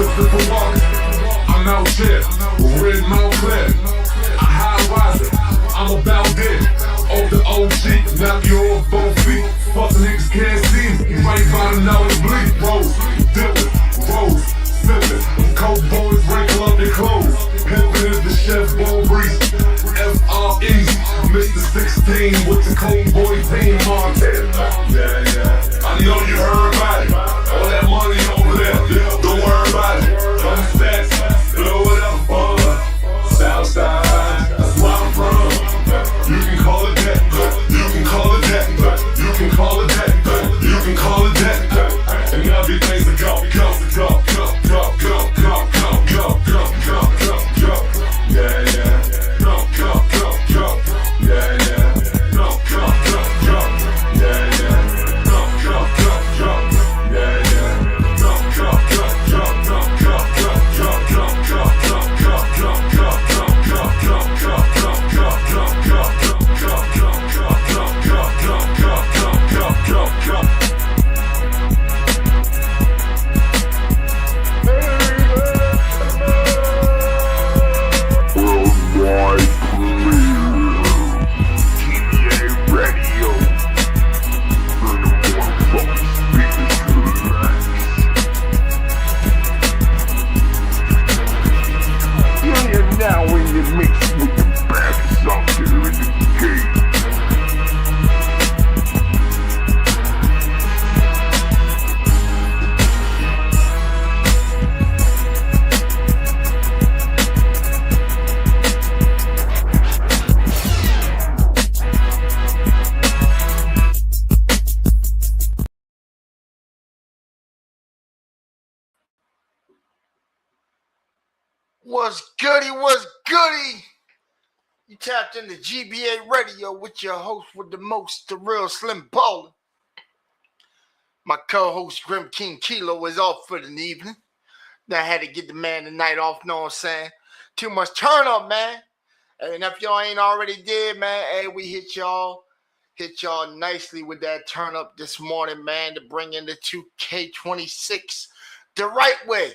Christopher Walken. I'm out there, red mouth clear. A high riser, I'm about there. Off the OG, knock you off both feet. Fuck niggas can't see me, you might find them out and bleed. Rose, dipping, rose, sipping. Coke boys wrinkle up their clothes. Pimpin' is the chef, Bo Breeze. F.R.E. Mr. 16 with the cold boy pain Montana. Yeah. I know you heard about it. All that money over there. Don't worry about it. Run the stats, blow it up. Southside, that's where I'm from. You can call it that. You can call it that. You can call it that. You can call it that. And everything's a go, go, go, go, go, go, go, go, go, go, go, go. Yeah. Go, go, go, go. Yeah. Go, go, go, go. Yeah. Go, go, go, go. Yeah. Go, go, go, go, go, go, go, go, go, go, go, go, Now in the mix with the best doctor in the game. What's goody? What's goody? You tapped into GBA Radio with your host with the most, the real Slim Baller. My co-host Grim King Kilo is off for the evening. Now I had to get the man tonight off, know what I'm saying? Too much turn up, man. And if y'all ain't already did, man, hey, we hit y'all nicely with that turn up this morning, man, to bring in the 2K26 the right way.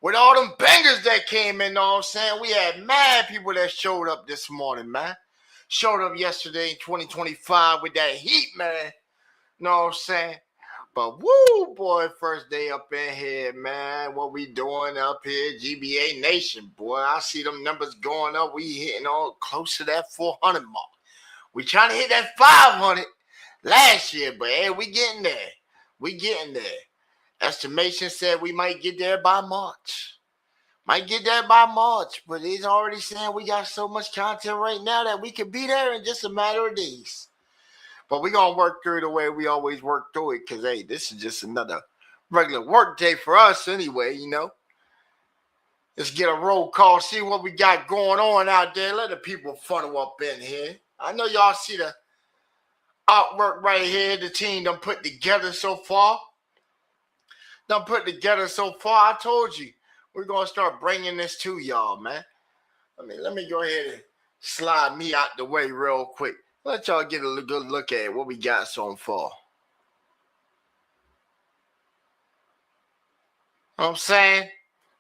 With all them bangers that came in, know what I'm saying? We had mad people that showed up this morning, man. Showed up yesterday in 2025 with that heat, man. Know what I'm saying? But woo, boy, first day up in here, man. What we doing up here, GBA Nation, boy. I see them numbers going up. We hitting all close to that 400 mark. We trying to hit that 500 last year, but hey, we getting there. We getting there. Estimation said we might get there by March. But it's already saying we got so much content right now that we could be there in just a matter of days. But we're going to work through it the way we always work through it because, hey, this is just another regular work day for us anyway, you know. Let's get a roll call, see what we got going on out there. Let the people funnel up in here. I know y'all see the artwork right here the team done put together so far. I told you, we're going to start bringing this to y'all, man. Let me go ahead and slide me out the way real quick. Let y'all get a good look at what we got so far. Know what I'm saying?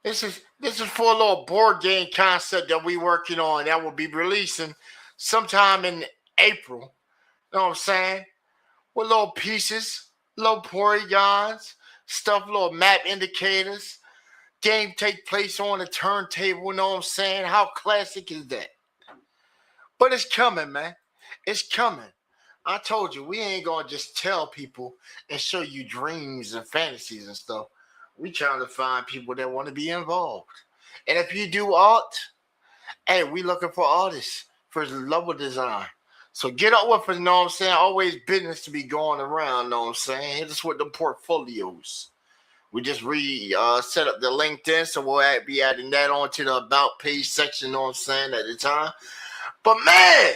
This is for a little board game concept that we working on that will be releasing sometime in April. Know what I'm saying? With little pieces, little polygons, stuff, little map indicators. Game take place on a turntable, know what I'm saying? How classic is that? But it's coming, man. It's coming. I told you, we ain't going to just tell people and show you dreams and fantasies and stuff. We trying to find people that want to be involved. And if you do art, hey, we looking for artists for level design. So get up with us, know what I'm saying? Always business to be going around, know what I'm saying? Hit us with the portfolios. We just set up the LinkedIn, so we'll be adding that onto the About page section, know what I'm saying, at the time. But man,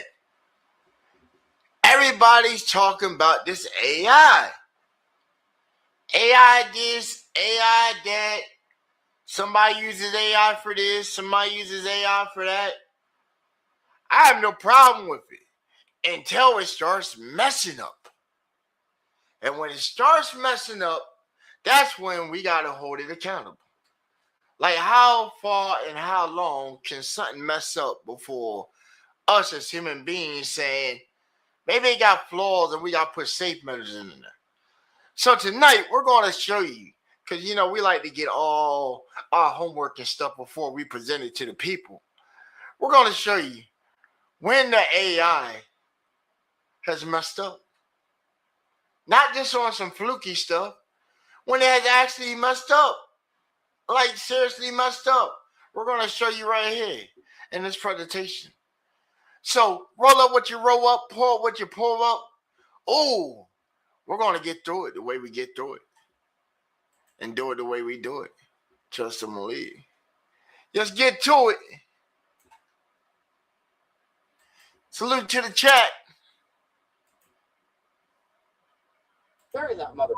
everybody's talking about this AI. AI this, AI that. Somebody uses AI for this, somebody uses AI for that. I have no problem with it until it starts messing up. And when it starts messing up, that's when we got to hold it accountable. Like, how far and how long can something mess up before us as human beings saying, maybe it got flaws and we got to put safe measures in there? So tonight, we're going to show you, because, you know, we like to get all our homework and stuff before we present it to the people. We're going to show you when the AI has messed up. Not just on some fluky stuff, when it has actually messed up. Like, seriously messed up. We're going to show you right here in this presentation. So, roll up what you roll up, pull up what you pull up. Oh, we're going to get through it the way we get through it. And do it the way we do it. Trust and believe. Just get to it. Salute to the chat. Bury that mother.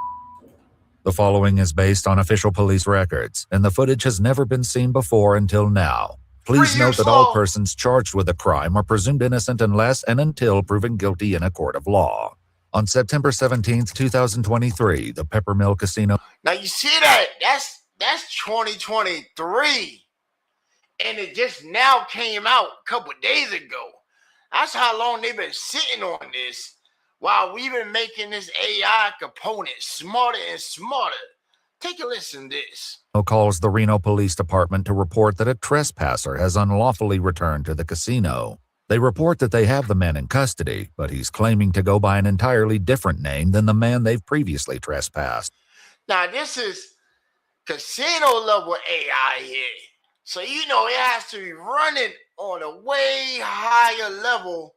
The following is based on official police records, and the footage has never been seen before until now. Please note that all persons charged with a crime are presumed innocent unless and until proven guilty in a court of law. On September 17th, 2023, the Peppermill Casino... Now you see that? That's 2023. And it just now came out a couple of days ago. That's how long they've been sitting on this while we've been making this AI component smarter and smarter. Take a listen to this. calls the Reno Police Department to report that a trespasser has unlawfully returned to the casino. They report that they have the man in custody, but he's claiming to go by an entirely different name than the man they've previously trespassed. Now, this is casino level AI here. So, you know, it has to be running on a way higher level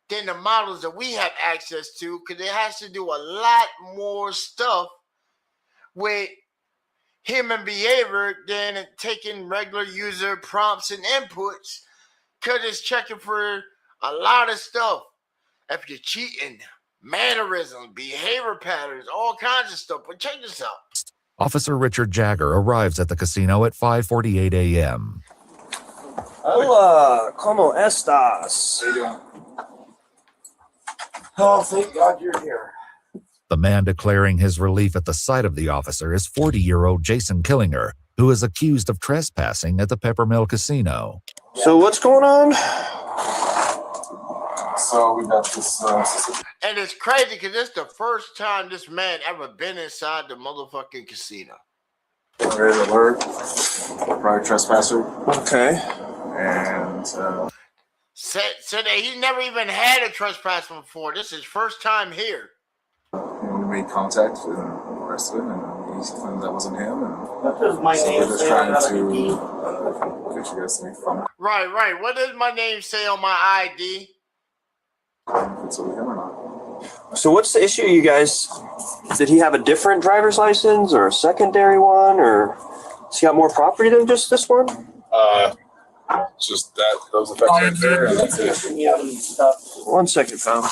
than the models that we have access to, because it has to do a lot more stuff with human behavior than taking regular user prompts and inputs, because it's checking for a lot of stuff. If you're cheating, mannerisms, behavior patterns, all kinds of stuff. But check this out. Officer Richard Jagger arrives at the casino at 5:48 a.m. Hola, ¿cómo estás? How you doing? Oh, thank God you're here. The man declaring his relief at the sight of the officer is 40-year-old Jason Killinger, who is accused of trespassing at the Peppermill Casino. So what's going on? So we got this. And it's crazy because it's the first time this man ever been inside the motherfucking casino. Red alert. Prior trespasser. Okay. And Said that he never even had a trespass before. This is his first time here. we made contact and arrested him, and he claimed that wasn't him. And What does my so name we're just say trying on to the get you guys to make fun Right. What does my name say on my ID? if it's with him or not. So what's the issue, you guys? Did he have a different driver's license or a secondary one, or has he got more property than just this one? Just that those effects right there, and that's it. stuff? 1 second, pal.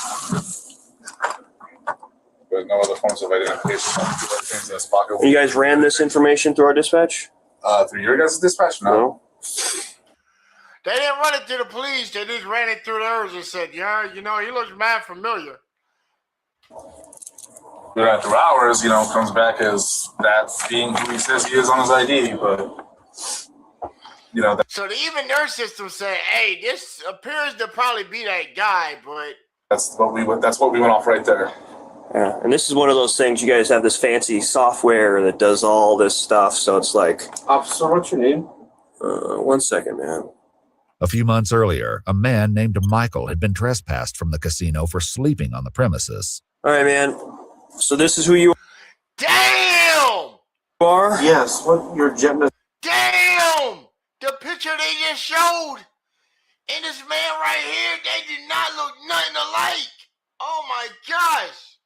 But no other forms of identification. Things in his pocket. You guys ran this information through our dispatch? Through your guys' dispatch? No. They didn't run it to the police. They just ran it through theirs and said, yeah, you know, he looks mad familiar. We ran through ours, you know, comes back as that being who he says he is on his ID, but you know. So even their system said, hey, this appears to probably be that guy, but That's what we went off right there. Yeah, and this is one of those things, you guys have this fancy software that does all this stuff, so it's like... Officer, what's your name? 1 second, man. A few months earlier, a man named Michael had been trespassed from the casino for sleeping on the premises. All right, man. So this is who you damn! are? Yes, what your gender? Damn! The picture they just showed and this man right here, they did not look nothing alike. Oh my gosh.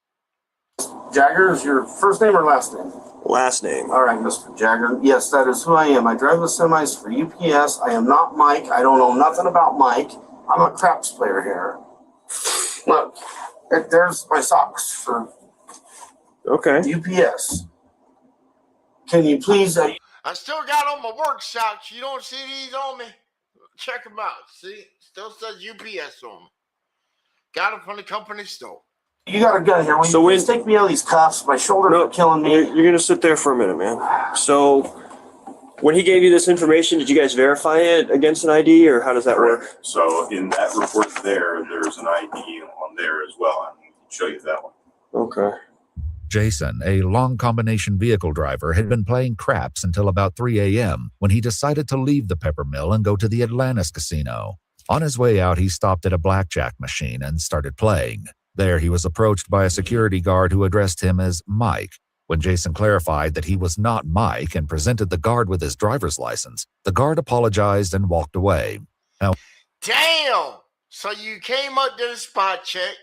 Jagger is your first name or last name? Last name. All right, Mr. Jagger. Yes, that is who I am. I drive the semis for UPS. I am not Mike. I don't know nothing about Mike. I'm a craps player here. Look, there's my socks for Okay. UPS. Can you please? I still got on my work socks. You don't see these on me? Check them out. See? Still says UPS on them. Got them from the company store. You got a gun here. Will you So please take me out of these cuffs? My shoulders are killing me. You're going to sit there for a minute, man. So When he gave you this information, did you guys verify it against an ID, or how does that work? So in that report there's an ID on there as well. I can show you that one. Okay. Jason, a long combination vehicle driver, had been playing craps until about 3 a.m. when he decided to leave the Pepper Mill and go to the Atlantis Casino. On his way out, he stopped at a blackjack machine and started playing. There, he was approached by a security guard who addressed him as Mike. When Jason clarified that he was not Mike and presented the guard with his driver's license, the guard apologized and walked away. Now, damn! So you came up to the spot check.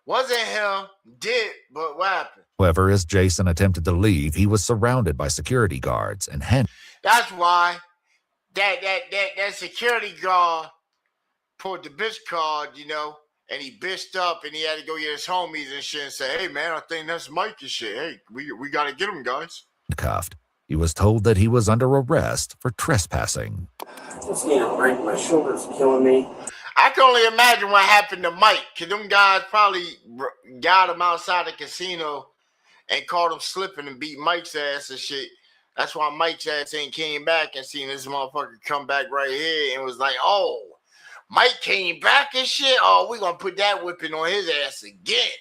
Wasn't him, did, but what happened? however, as Jason attempted to leave, he was surrounded by security guards and That's why that security guard pulled the bitch card, you know, and he bitched up and he had to go get his homies and shit and say, hey, man, I think that's Mike and shit. Hey, we got to get him, guys. handcuffed. He was told that he was under arrest for trespassing. Just need a break. My shoulder's killing me. I can only imagine what happened to Mike, because them guys probably got him outside the casino and caught him slipping and beat Mike's ass and shit. That's why Mike's ass ain't came back and seen this motherfucker come back right here and was like, oh, Mike came back and shit. Oh, we gonna put that whipping on his ass again.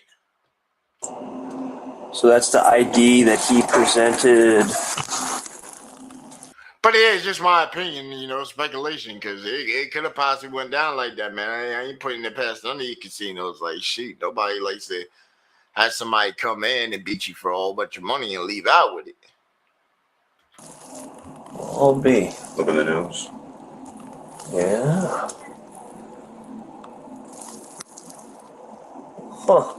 So that's the ID that he presented. But it is just my opinion, you know, speculation, because it could have possibly went down like that, man. I ain't putting it past none of these casinos. Like, shit, nobody likes to have somebody come in and beat you for a whole bunch of money and leave out with it. I'll be. Look at the news. Yeah. Huh.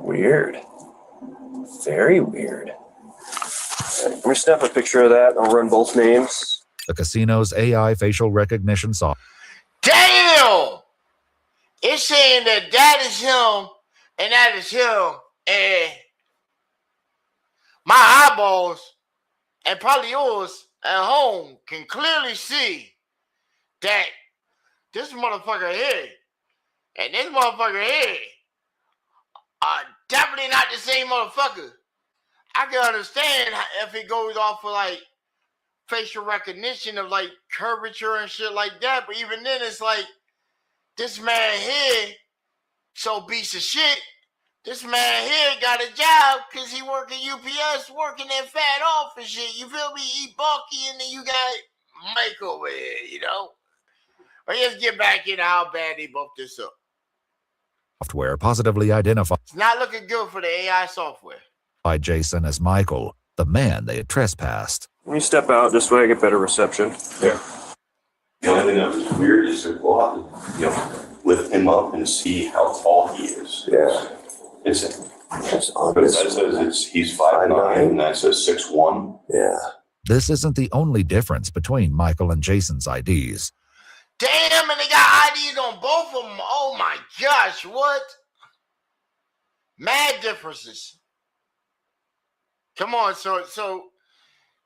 Weird. Very weird. Let me snap a picture of that. I'll run both names. The casino's AI facial recognition software. Damn! It's saying that is him and that is him, and my eyeballs and probably yours at home can clearly see that this motherfucker here and this motherfucker here are definitely not the same motherfucker. I can understand if it goes off of like facial recognition of like curvature and shit like that, but even then it's like this man here so piece of shit. This man here got a job because he working UPS, working that fat off and shit. You feel me? He bulky, and then you got Mike over here, you know? But let's get back into how bad they buffed this up. Software positively identified It's not looking good for the AI software. Jason as Michael, the man they had trespassed. Let me step out this way, I get better reception. Yeah. The only thing that was weird is to go out and, you know, lift him up and see how tall he is. Yeah. It's on but that says he's 5'9", and that says 6'1". Yeah. This isn't the only difference between Michael and Jason's IDs. Damn, and they got IDs on both of them. Oh my gosh, what? Mad differences. Come on, so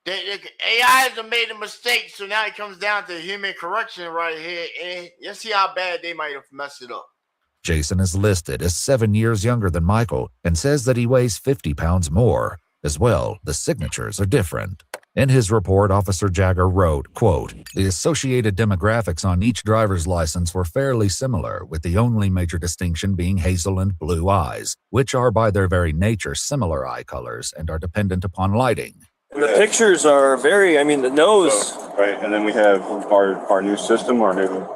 the AI has made a mistake, so now it comes down to human correction right here, and you see how bad they might have messed it up. Jason is listed as 7 years younger than Michael and says that he weighs 50 pounds more. As well, the signatures are different. In his report, Officer Jagger wrote, quote, the associated demographics on each driver's license were fairly similar, with the only major distinction being hazel and blue eyes, which are by their very nature similar eye colors and are dependent upon lighting. The pictures are very, I mean, the nose. Right, and then we have our new system, our new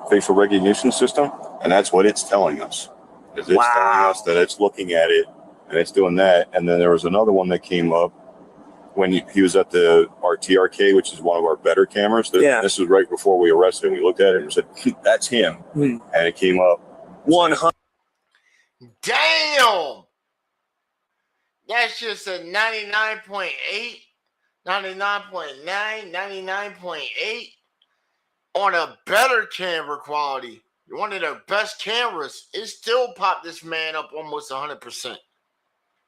facial recognition system, and that's what it's telling us. It's telling us that it's looking at it, and it's doing that. And then there was another one that came up when he was at our TRK, which is one of our better cameras. This was right before we arrested him. We looked at it and said, that's him. And it came up 100. Damn! That's just a 99.8, 99.9, 99.8 on a better camera quality. One of the best cameras. It still popped this man up almost 100%.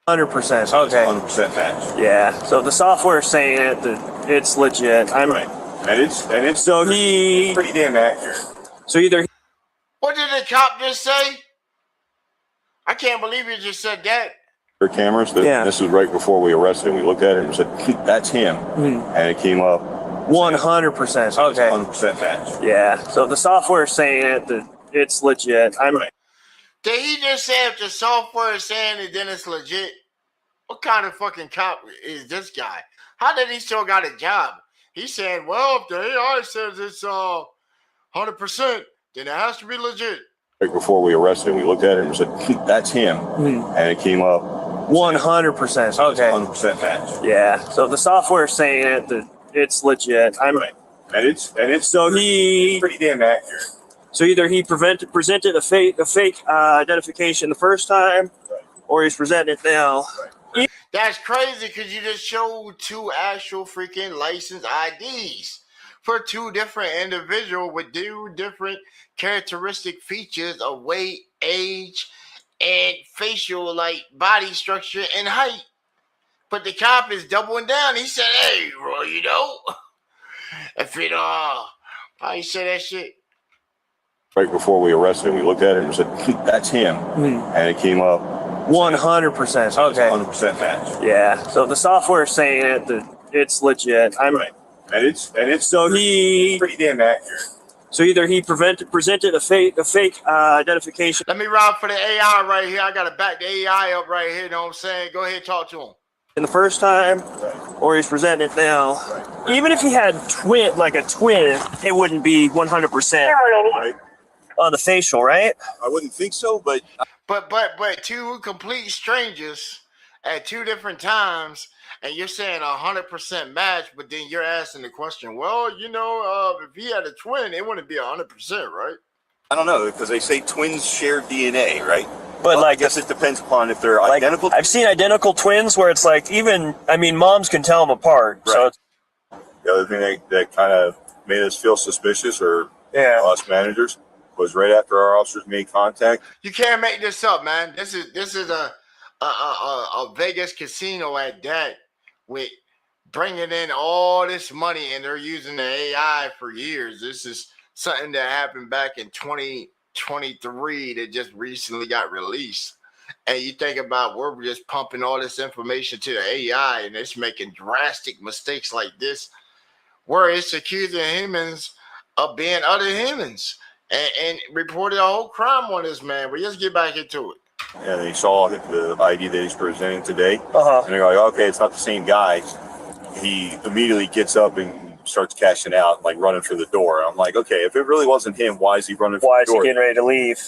100%. Okay. 100% match. Yeah. So the software is saying it, that it's legit. Right. And it's so he pretty damn accurate. So either What did the cop just say? I can't believe he just said that. cameras. This was right before we arrested him. We looked at it and said, "That's him," and it came up 100%. Okay. 100% match. Yeah. So the software is saying it that it's legit. Did he just say if the software is saying it, then it's legit? What kind of fucking cop is this guy? How did he still got a job? He said, well, if the AI says it's 100%, then it has to be legit. Right before we arrested him, we looked at it and said, "That's him," and it came up 100%. Okay. 100% match. Yeah. So the software is saying it that it's legit. And it's So he pretty damn accurate. So either he presented a fake identification the first time, or he's presenting it now. That's crazy because you just showed two actual freaking license IDs for two different individuals with two different characteristic features of weight, age, and facial body structure and height. But the cop is doubling down. He said, "Hey, well, if it how you say that shit?" Right before we arrested him, we looked at it and said, "That's him," and it came up 100%. Okay. 100% match. Yeah. So the software is saying it that it's legit. And it's So he pretty damn accurate. So either he presented a fake identification. Let me ride for the AI right here. I got to back the AI up right here. You know what I'm saying? Go ahead, talk to him. In the first time, or he's presenting it now. Even if he had a twin, it wouldn't be 100% on the facial, right? I wouldn't think so, but two complete strangers at two different times, and you're saying 100% match, but then you're asking the question, well, if he had a twin, it wouldn't be 100%, right? I don't know, because they say twins share DNA, right? But I guess it depends upon if they're identical. I've seen identical twins where it's moms can tell them apart. Right. So the other thing that kind of made us feel suspicious, or us managers, was right after our officers made contact. You can't make this up, man. This is a Vegas casino at that, with bringing in all this money, and they're using the AI for years. This is something that happened back in 2023 that just recently got released. And you think about, we're just pumping all this information to the AI, and it's making drastic mistakes like this, where it's accusing humans of being other humans, and reported a whole crime on this man. But let's get back into it. And they saw the ID that he's presenting today, Uh-huh. and they're like, okay, it's not the same guy. He immediately gets up and starts cashing out, running for the door. I'm like, okay, if it really wasn't him, why is he running for the door? Why is he getting ready to leave?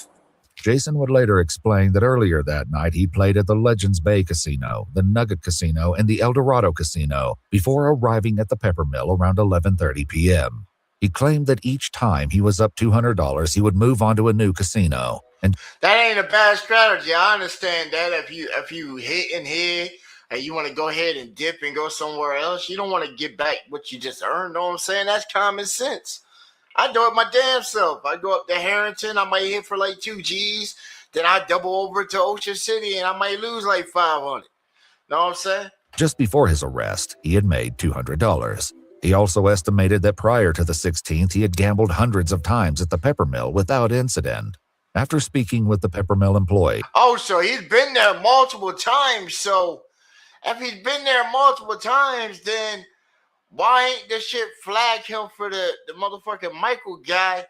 Jason would later explain that earlier that night he played at the Legends Bay Casino, the Nugget Casino, and the El Dorado Casino before arriving at the Peppermill around 11:30 p.m. He claimed that each time he was up $200, he would move on to a new casino. And that ain't a bad strategy. I understand that if you hit and hit and you want to go ahead and dip and go somewhere else, you don't want to get back what you just earned. Know what I'm saying? That's common sense. I do it my damn self. I go up to Harrington, I might hit for 2 G's, then I double over to Ocean City and I might lose 500. Know what I'm saying? Just before his arrest, he had made $200. He also estimated that prior to the 16th, he had gambled hundreds of times at the Peppermill without incident. After speaking with the Peppermill employee, oh, so he's been there multiple times. So if he's been there multiple times, then why ain't this shit flag him for the motherfucking Michael guy?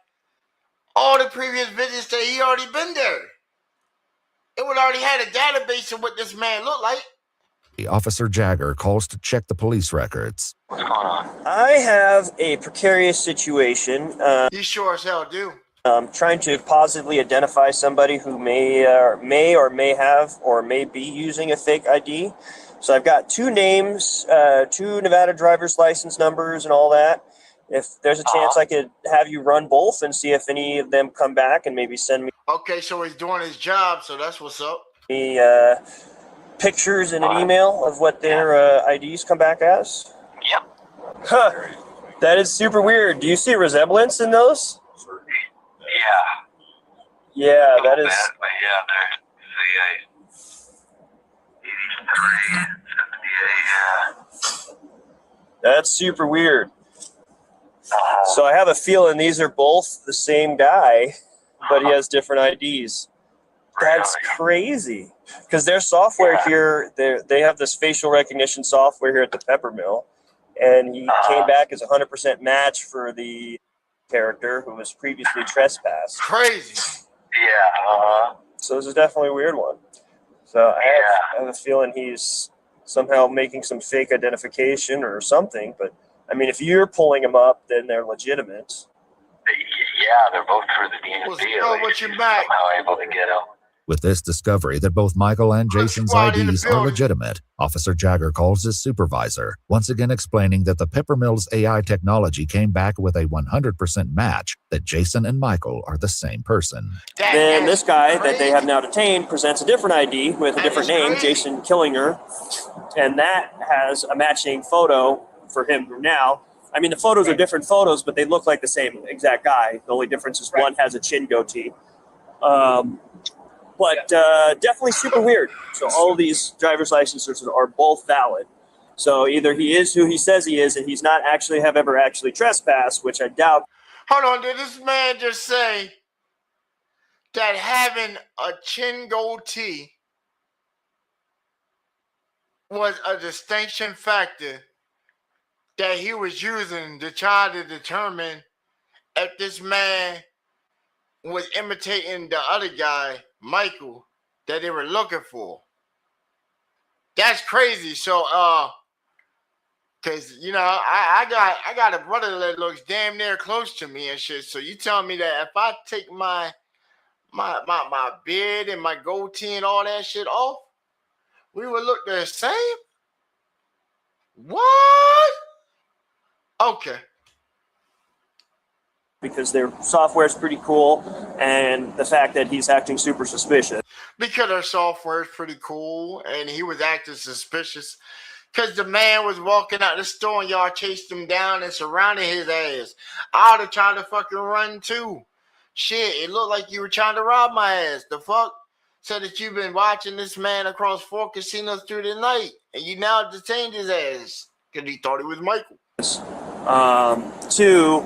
All the previous visits that he already been there. It would already had a database of what this man looked like. Officer Jagger calls to check the police records. What's going on? I have a precarious situation. You sure as hell do. Trying to positively identify somebody who may or may have or may be using a fake ID. So I've got 2 names, 2 Nevada driver's license numbers and all that. If there's a chance I could have you run both and see if any of them come back and maybe send me. Okay, so he's doing his job, so that's what's up. Pictures in an email of what their IDs come back as? Yep. Huh. That is super weird. Do you see resemblance in those? Yeah. Yeah, that is. But yeah, they're 83, 78, yeah. That's super weird. So I have a feeling these are both the same guy, but he has different IDs. That's crazy. Because their software here, they have this facial recognition software here at the Peppermill, and he came back as a 100% match for the character who was previously trespassed. Crazy. Yeah. So this is definitely a weird one. So I have a feeling he's somehow making some fake identification or something. But I mean, if you're pulling them up, then they're legitimate. Yeah, they're both through the DMV. What's going with your back? Somehow able to get them. With this discovery that both Michael and Jason's squad in the IDs are building. legitimate, Officer Jagger calls his supervisor, once again explaining that the Peppermill's AI technology came back with a 100% match that Jason and Michael are the same person. Then this guy that they have now detained presents a different ID with a different name, Jason Killinger, and that has a matching photo for him now. I mean, the photos are different photos, but they look like the same exact guy. The only difference is one has a chin goatee. But definitely super weird. So all of these driver's licenses are both valid. So either he is who he says he is, and he's not actually ever actually trespassed, which I doubt. Hold on, did this man just say that having a chin goatee was a distinction factor that he was using to try to determine if this man was imitating the other guy, Michael, that they were looking for? That's crazy. So, cause you know, I got a brother that looks damn near close to me and shit. So you tell me that if I take my beard and my goatee and all that shit off, we would look the same? What? Okay. Because their software is pretty cool, and the fact that he's acting super suspicious. Because our software is pretty cool, and he was acting suspicious. Because the man was walking out the store and y'all chased him down and surrounded his ass. I would have tried to fucking run too. Shit, it looked like you were trying to rob my ass. The fuck? Said that you've been watching this man across 4 casinos through the night, and you now detained his ass because he thought he was Michael. Two,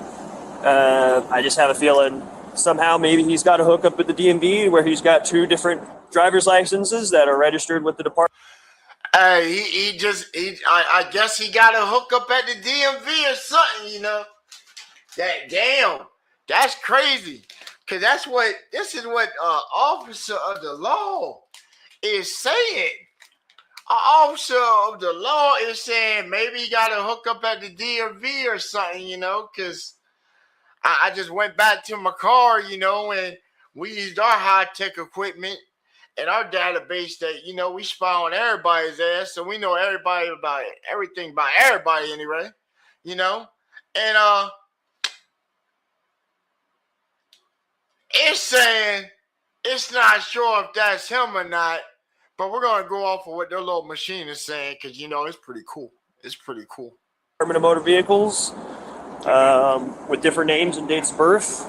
I just have a feeling somehow maybe he's got a hookup at the DMV where he's got 2 different driver's licenses that are registered with the department. I guess he got a hookup at the DMV or something, you know. That's crazy. Cause this is what officer of the law is saying. An officer of the law is saying maybe he got a hookup at the DMV or something, you know, cause I just went back to my car, you know, and we used our high-tech equipment and our database that, you know, we spy on everybody's ass, so we know everything about everybody anyway, you know. And it's saying it's not sure if that's him or not, but we're gonna go off of what their little machine is saying because, you know, it's pretty cool. It's pretty cool. Department of Motor Vehicles with different names and dates of birth.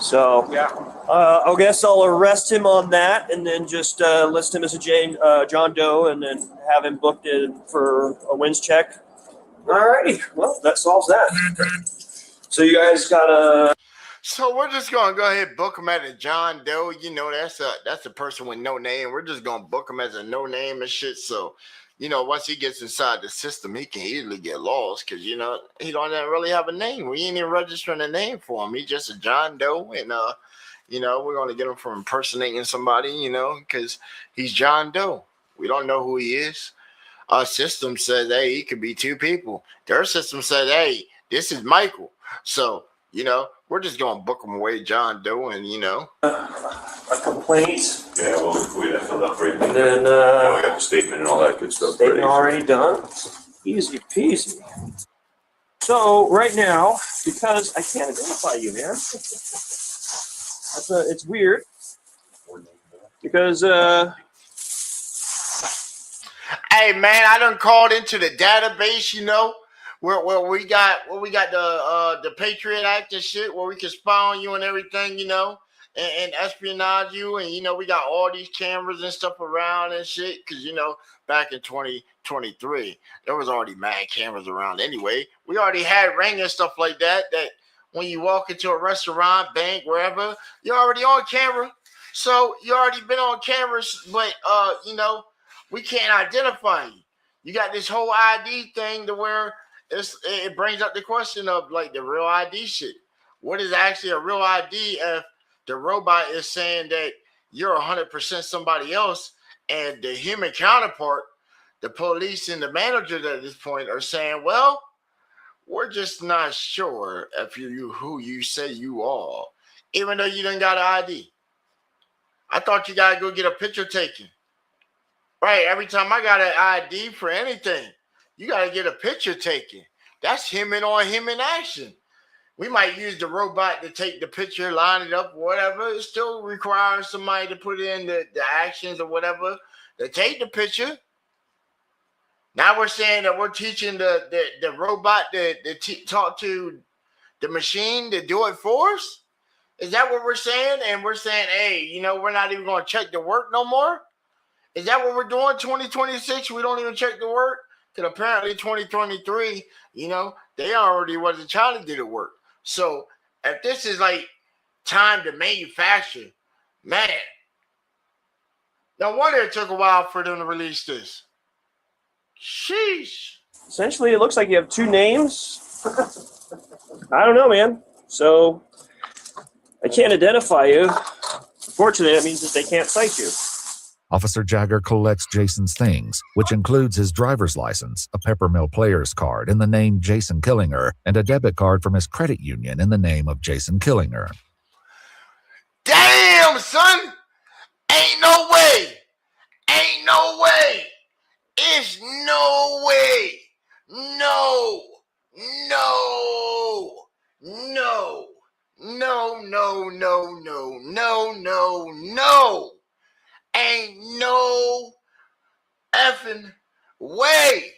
So Yeah. I guess I'll arrest him on that and then just list him as a John Doe and then have him booked in for a wins check. Alrighty, well, that solves that. So you guys got a... So we're just gonna go ahead and book him as a John Doe. You know, that's a person with no name. We're just gonna book him as a no name and shit. So, you know, once he gets inside the system, he can easily get lost because, you know, he don't really have a name. We ain't even registering a name for him. He's just a John Doe, and you know, we're gonna get him from impersonating somebody, you know, because he's John Doe. We don't know who he is. Our system says, hey, he could be 2 people. Their system says, hey, this is Michael. So, you know, we're just gonna book him away, John Doe, and, you know, a complaint. Yeah, well, we got filled up right. And then We got the statement and all that good stuff. statement ready. already done. Easy peasy. So right now, because I can't identify you, man, it's weird. Because hey man, I done called into the database, you know, where we got the Patriot Act and shit, where we can spy on you and everything, you know, and espionage you, and, you know, we got all these cameras and stuff around and shit, because, you know, back in 2023, there was already mad cameras around anyway. We already had Ring and stuff like that when you walk into a restaurant, bank, wherever, you're already on camera. So you already been on cameras, but we can't identify you. You got this whole ID thing to where it brings up the question of like the real ID shit. What is actually a real ID if the robot is saying that you're 100% somebody else, and the human counterpart, the police and the manager at this point are saying, well, we're just not sure if you who you say you are, even though you done got an ID. I thought you gotta go get a picture taken. Right, every time I got an ID for anything, you gotta get a picture taken. That's human on human action. We might use the robot to take the picture, line it up, whatever. It still requires somebody to put in the actions or whatever to take the picture. Now we're saying that we're teaching the robot to talk to the machine to do it for us? Is that what we're saying? And we're saying, hey, we're not even going to check the work no more? Is that what we're doing? 2026, we don't even check the work? Because apparently 2023, they already wasn't trying to do the work. So if this is like time to manufacture, man, no wonder it took a while for them to release this. Sheesh. Essentially, it looks like you have two names. I don't know, man. So I can't identify you. Unfortunately, that means that they can't cite you. Officer Jagger collects Jason's things, which includes his driver's license, a Peppermill player's card in the name Jason Killinger, and a debit card from his credit union in the name of Jason Killinger. Damn, son! Ain't no way! Ain't no way! It's no way! No! No! No! No, no, no, no, no, no, no! Ain't no effing way.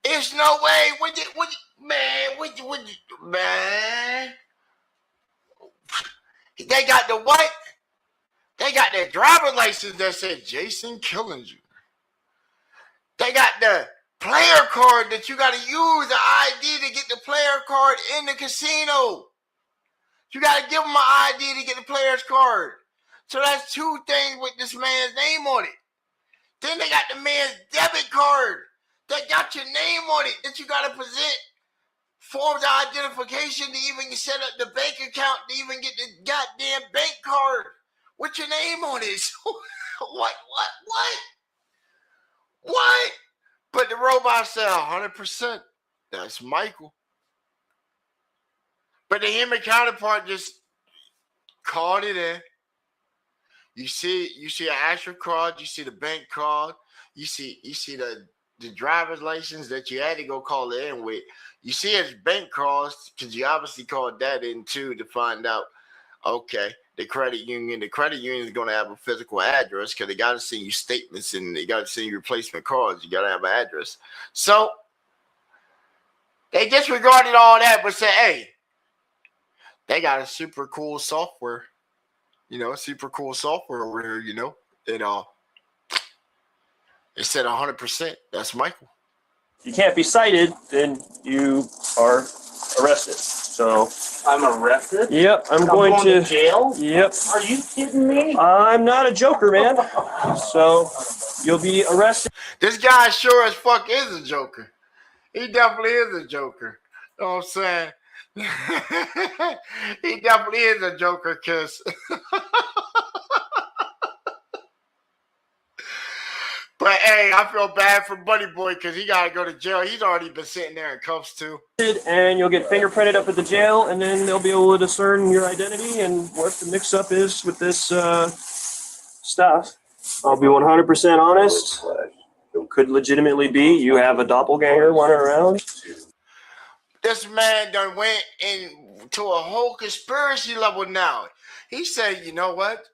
It's no way. Man. They got the what? They got their driver license that said Jason Killinger. They got the player card that you got to use the ID to get the player card in the casino. You got to give them an ID to get the player's card. So that's two things with this man's name on it. Then they got the man's debit card that got your name on it that you got to present forms of identification to even set up the bank account to even get the goddamn bank card with your name on it. So, what? But the robot said 100%. That's Michael. But the human counterpart just called it in. You see an actual card, you see the bank card, you see the driver's license that you had to go call it in with. You see his bank cards, because you obviously called that in too to find out, okay, the credit union is going to have a physical address because they got to send you statements and they got to send you replacement cards. You got to have an address. So they disregarded all that but said, hey, they got a super cool software. Super cool software over here, and it said 100%. That's Michael. If you can't be cited, then you are arrested. So I'm arrested? Yep, I'm going to jail? Yep. Are you kidding me? I'm not a joker, man. So you'll be arrested. This guy sure as fuck is a joker. He definitely is a joker. You know what I'm saying? He definitely is a joker, because but hey, I feel bad for Buddy Boy because he got to go to jail. He's already been sitting there in cuffs too. And you'll get fingerprinted up at the jail, and then they'll be able to discern your identity and what the mix-up is with this stuff. I'll be 100% honest. It could legitimately be you have a doppelganger running around. This man done went into a whole conspiracy level now. He said, you know what?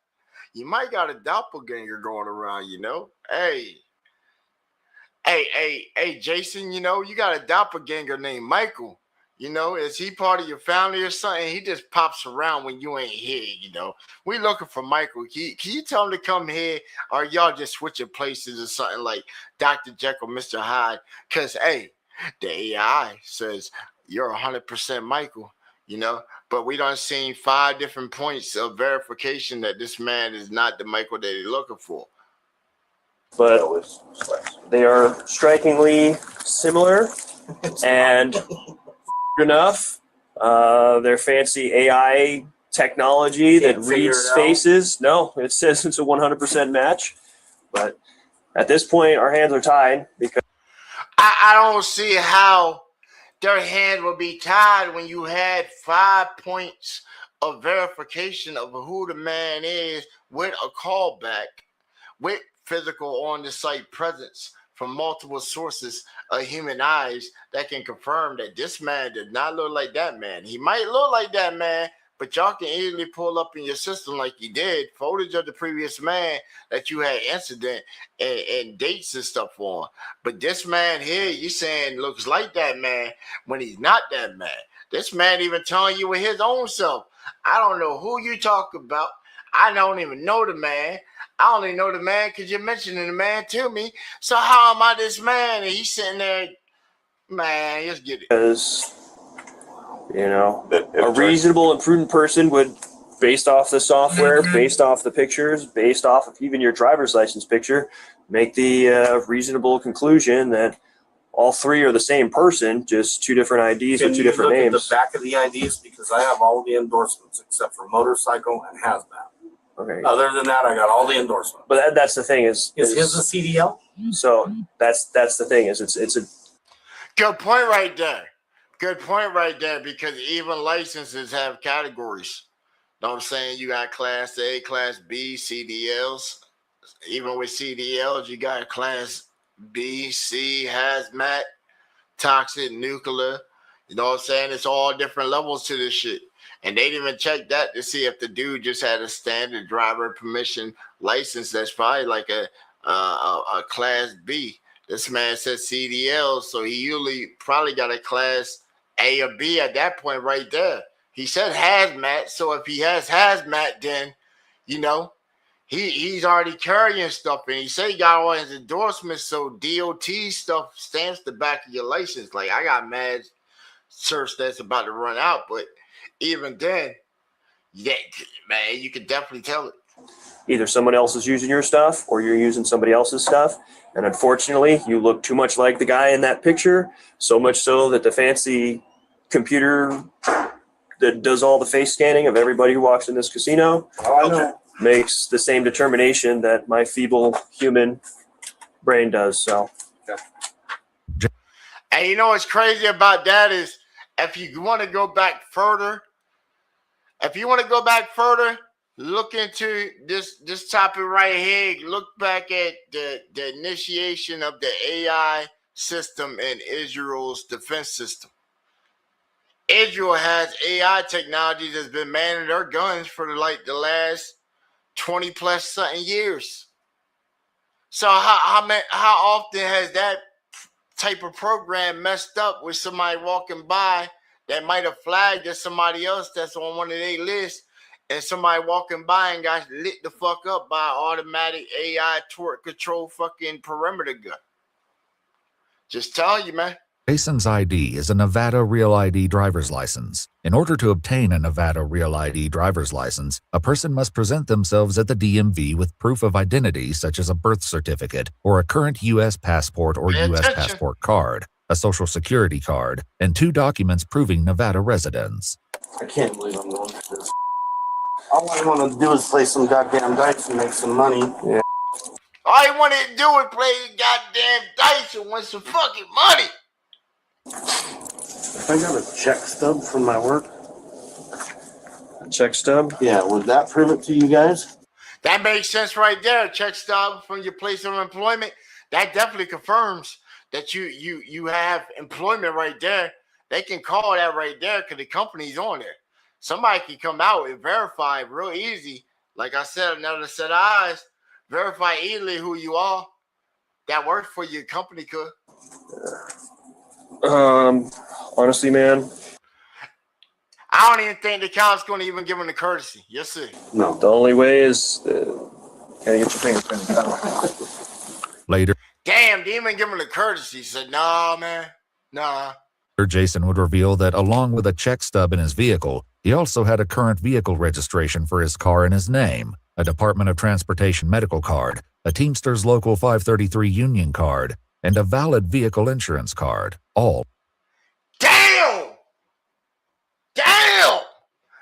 You might got a doppelganger going around, Hey, Jason, you got a doppelganger named Michael. Is he part of your family or something? He just pops around when you ain't here, We looking for Michael. Can you tell him to come here, or y'all just switching places or something like Dr. Jekyll, Mr. Hyde? Because, hey, the AI says you're 100% Michael. you know. But we done seen 5 different points of verification that this man is not the Michael that they're looking for. But they are strikingly similar, and enough, their fancy AI technology that reads faces. No, it says it's a 100% match. But at this point, our hands are tied because I don't see how their hand will be tied when you had 5 points of verification of who the man is with a callback, with physical on the site presence from multiple sources of human eyes that can confirm that this man did not look like that man. He might look like that man, but y'all can easily pull up in your system like you did footage of the previous man that you had incident and dates and stuff on. But this man here, you saying looks like that man when he's not that man. This man even telling you with his own self. I don't know who you talk about. I don't even know the man. I only know the man because you're mentioning the man to me. So how am I this man? And he's sitting there, man, let's get it. because, you know, a reasonable and prudent person would, based off the software, based off the pictures, based off of even your driver's license picture, make the reasonable conclusion that all 3 are the same person, just 2 different IDs with 2 different names. At the back of the IDs, because I have all the endorsements except for motorcycle and hazmat. Okay. Other than that, I got all the endorsements. But that's the thing is Is his a CDL? so that's the thing is it's a Good point right there. Good point right there, because even licenses have categories. Know what I'm saying? You got Class A, Class B, CDLs. Even with CDLs, you got Class B, C, hazmat, toxic, nuclear. You know what I'm saying? It's all different levels to this shit. And they didn't even check that to see if the dude just had a standard driver permission license that's probably like a Class B. This man said CDL, so he usually probably got a Class A or B at that point right there. He said hazmat, so if he has hazmat, then, you know, he's already carrying stuff, and he said he got all his endorsements, so DOT stuff stamps the back of your license. Like, I got mad search that's about to run out, but even then, yeah, man, you can definitely tell it. either someone else is using your stuff or you're using somebody else's stuff. And unfortunately, you look too much like the guy in that picture, so much so that the fancy computer that does all the face scanning of everybody who walks in this casino makes the same determination that my feeble human brain does. So, and you know what's crazy about that is, if you want to go back further, look into this topic right here. Look back at the initiation of the AI system in Israel's defense system. Israel has AI technology that's been manning their guns for the last 20 plus something years. So how often has that type of program messed up with somebody walking by that might have flagged at somebody else that's on one of their lists, and somebody walking by and got lit the fuck up by an automatic AI torque control fucking perimeter gun? Just tell you, man. Jason's ID is a Nevada Real ID driver's license. In order to obtain a Nevada Real ID driver's license, a person must present themselves at the DMV with proof of identity such as a birth certificate or a current U.S. passport or U.S. passport card, a social security card, and 2 documents proving Nevada residence. I can't believe I'm going through this. All I want to do is play some goddamn dice and make some money. Yeah. All you want to do is play goddamn dice and win some fucking money. If I got a check stub from my work. a check stub. Yeah, would that prove it to you guys? That makes sense right there. Check stub from your place of employment. That definitely confirms that you have employment right there. They can call that right there because the company's on there. Somebody can come out and verify real easy. Like I said, another set of eyes. Verify easily who you are. That works for your company could. Honestly, man, I don't even think the count's going to even give them the courtesy. Yes, sir. No. the only way is gotta get your fingerprints. Later, Damn, they even give them the courtesy. Said, nah, man. Nah. Jason would reveal that along with a check stub in his vehicle, he also had a current vehicle registration for his car in his name, a Department of Transportation medical card, a Teamsters Local 533 union card, and a valid vehicle insurance card, all. Damn! Damn!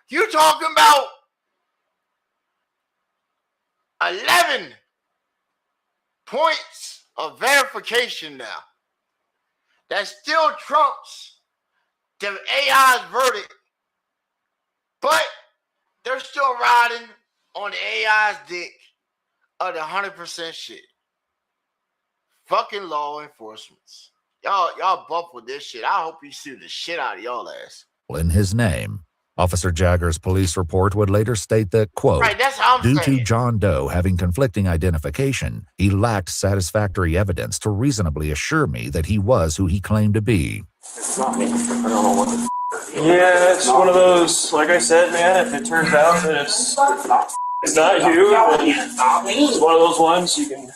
You talking about 11 points of verification now. That still trumps the AI's verdict, but they're still riding on the AI's dick of the 100% shit. Fucking law enforcements. Y'all buff with this shit. I hope you sue the shit out of y'all ass. In his name. Officer Jagger's police report would later state that, quote, right, that's how I'm due saying. to John Doe having conflicting identification, he lacked satisfactory evidence to reasonably assure me that he was who he claimed to be. It's not me. I don't know what the Yeah, it's one of those, like I said, man, if it turns out that it's not you, then it's one of those ones you can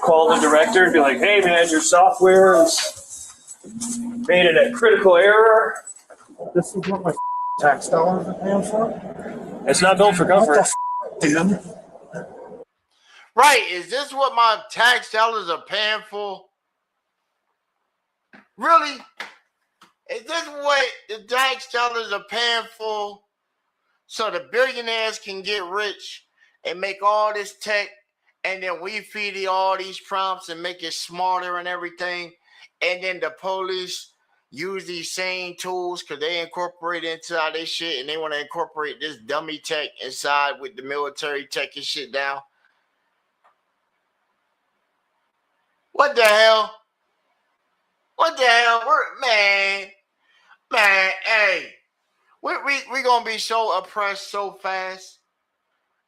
call the director and be like, hey, man, your software is made a critical error. This is what my tax dollars are paying for? It's not built for comfort. Dude. Right, is this what my tax dollars are paying for? Really? Is this what the tax dollars are paying for so the billionaires can get rich and make all this tech, and then we feed it all these prompts and make it smarter and everything, and then the police use these same tools because they incorporate into all this shit, and they want to incorporate this dummy tech inside with the military tech and shit down? What the hell? What the hell? Man, hey, we gonna be so oppressed so fast.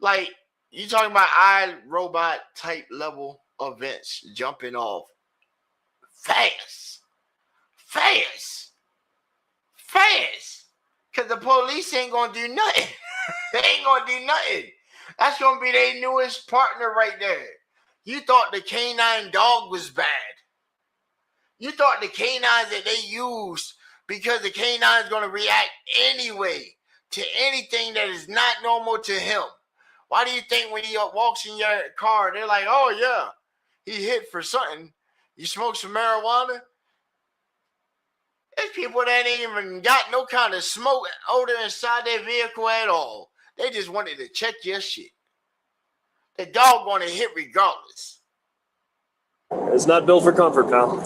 Like, you talking about iRobot type level events jumping off fast. Because the police ain't gonna do nothing. They ain't gonna do nothing. That's gonna be their newest partner right there. You thought the canine dog was bad. You thought the canines that they used, because the canine is gonna react anyway to anything that is not normal to him. Why do you think when he walks in your car, they're like, oh yeah, he hit for something. You smoke some marijuana? There's people that ain't even got no kind of smoke odor inside their vehicle at all. They just wanted to check your shit. The dog gonna hit regardless. It's not built for comfort, pal.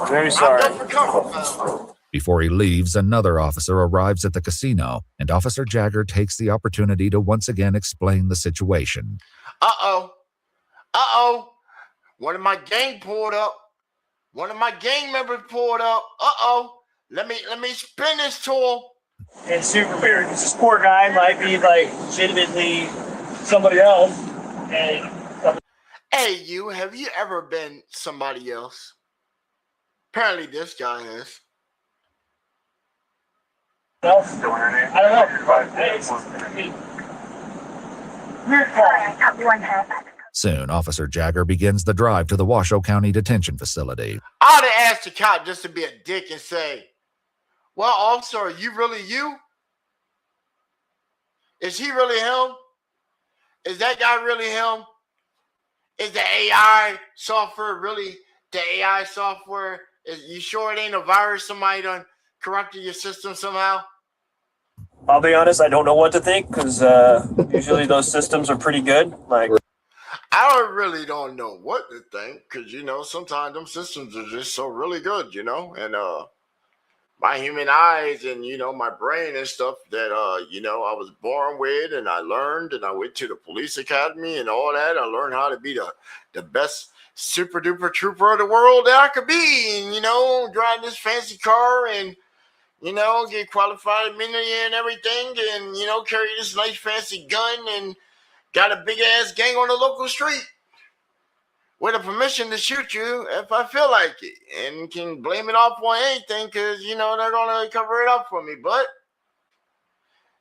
Very sorry. Not built for comfort, pal. Before he leaves, another officer arrives at the casino, and Officer Jagger takes the opportunity to once again explain the situation. Uh-oh. One of my gang pulled up. One of my gang members pulled up. Uh-oh. Let me spin this to him. It's super weird because this poor guy might be like legitimately somebody else. And Hey, have you ever been somebody else? Apparently this guy has. I don't know. Weird call. Soon, Officer Jagger begins the drive to the Washoe County Detention Facility. I would have asked the cop just to be a dick and say, well, officer, are you really you? Is he really him? Is that guy really him? Is the AI software really the AI software? Is you sure it ain't a virus somebody done corrupted your system somehow? I'll be honest, I don't know what to think because usually those systems are pretty good. Like, I really don't know what to think because, sometimes them systems are just so really good, and my human eyes and, my brain and stuff that, I was born with and I learned and I went to the police academy and all that. I learned how to be the best super duper trooper of the world that I could be and, drive this fancy car and, get qualified immediately and everything and, carry this nice fancy gun and got a big ass gang on the local street with a permission to shoot you if I feel like it and can blame it off on anything because, they're going to cover it up for me. But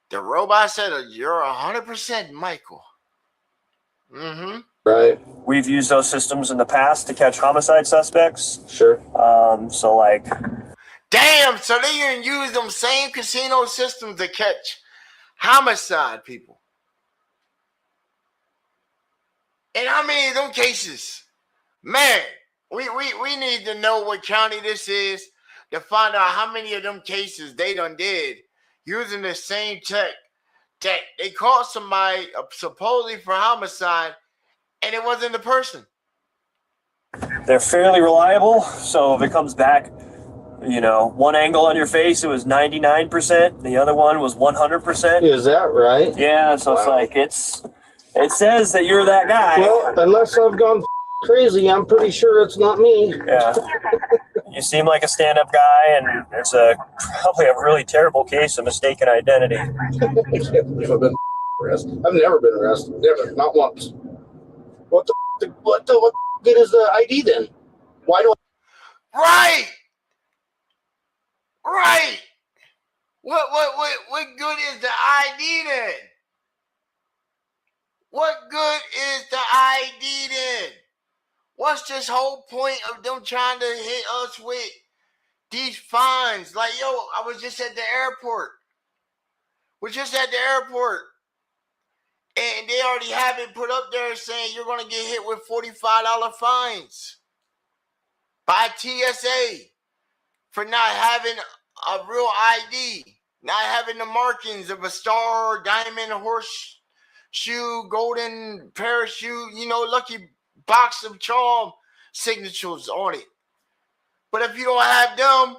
the robot said, you're 100% Michael. Mm-hmm. Right. we've used those systems in the past to catch homicide suspects. Sure. So like, Damn, so they even use them same casino systems to catch homicide people. And how many of them cases? Man, we need to know what county this is to find out how many of them cases they done did using the same tech that they caught somebody supposedly for homicide and it wasn't the person. They're fairly reliable, so if it comes back, one angle on your face, it was 99%. The other one was 100%. Is that right? Yeah, so it's like it says that you're that guy. Well, unless I've gone crazy, I'm pretty sure it's not me. Yeah. You seem like a stand-up guy, and it's probably a really terrible case of mistaken identity. I can't believe I've been arrested. I've never been arrested. Never, not once. What good is the ID then? Why do Right. What good is the ID then? What good is the ID then? What's this whole point of them trying to hit us with these fines? Like, yo, I was just at the airport. And they already have it put up there saying you're going to get hit with $45 fines by TSA for not having a real ID, not having the markings of a star, diamond, horseshoe, golden parachute, lucky box of charm signatures on it. But if you don't have them,